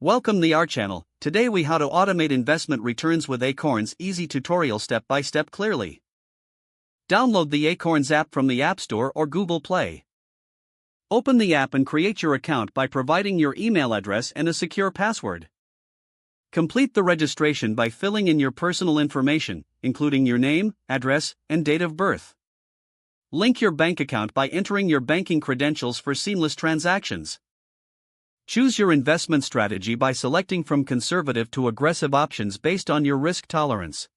Welcome to our channel. Today we how to automate investment returns with Acorns, easy tutorial step by step clearly. Download the Acorns app from the App Store or Google Play. Open the app and create your account by providing your email address and a secure password. Complete the registration by filling in your personal information, including your name, address, and date of birth. Link your bank account by entering your banking credentials for seamless transactions. Choose your investment strategy by selecting from conservative to aggressive options based on your risk tolerance.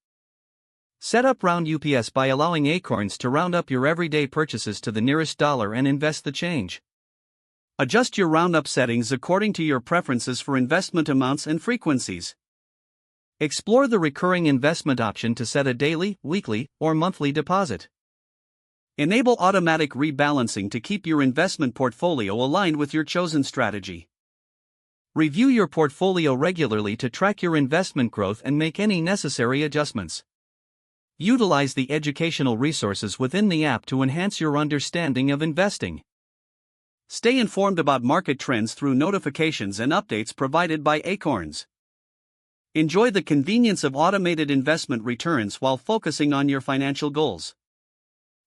Set up round UPS by allowing Acorns to round up your everyday purchases to the nearest dollar and invest the change. Adjust your roundup settings according to your preferences for investment amounts and frequencies. Explore the recurring investment option to set a daily, weekly, or monthly deposit. Enable automatic rebalancing to keep your investment portfolio aligned with your chosen strategy. Review your portfolio regularly to track your investment growth and make any necessary adjustments. Utilize the educational resources within the app to enhance your understanding of investing. Stay informed about market trends through notifications and updates provided by Acorns. Enjoy the convenience of automated investment returns while focusing on your financial goals.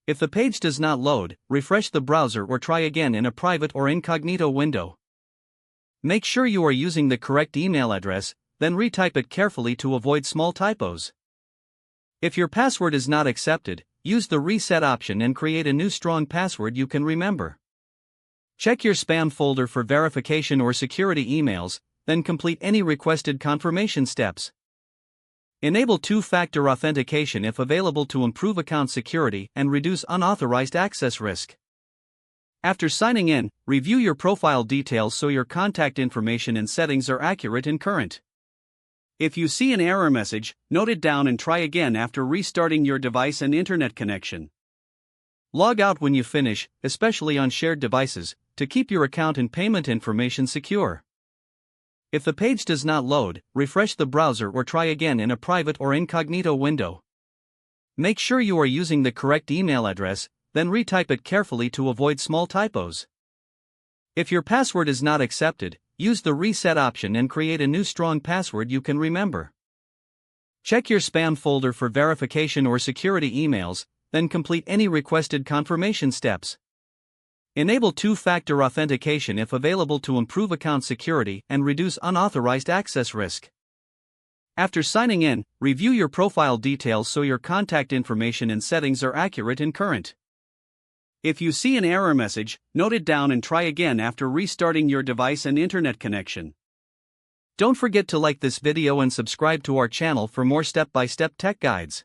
If the page does not load, refresh the browser or try again in a private or incognito window. Make sure you are using the correct email address, then retype it carefully to avoid small typos. If your password is not accepted, use the reset option and create a new strong password you can remember. Check your spam folder for verification or security emails, then complete any requested confirmation steps. Enable two-factor authentication if available to improve account security and reduce unauthorized access risk. After signing in, review your profile details so your contact information and settings are accurate and current. If you see an error message, note it down and try again after restarting your device and internet connection. Log out when you finish, especially on shared devices, to keep your account and payment information secure. If the page does not load, refresh the browser or try again in a private or incognito window. Make sure you are using the correct email address, then retype it carefully to avoid small typos. If your password is not accepted, use the reset option and create a new strong password you can remember. Check your spam folder for verification or security emails, then complete any requested confirmation steps. Enable two-factor authentication if available to improve account security and reduce unauthorized access risk. After signing in, review your profile details so your contact information and settings are accurate and current. If you see an error message, note it down and try again after restarting your device and internet connection. Don't forget to like this video and subscribe to our channel for more step-by-step tech guides.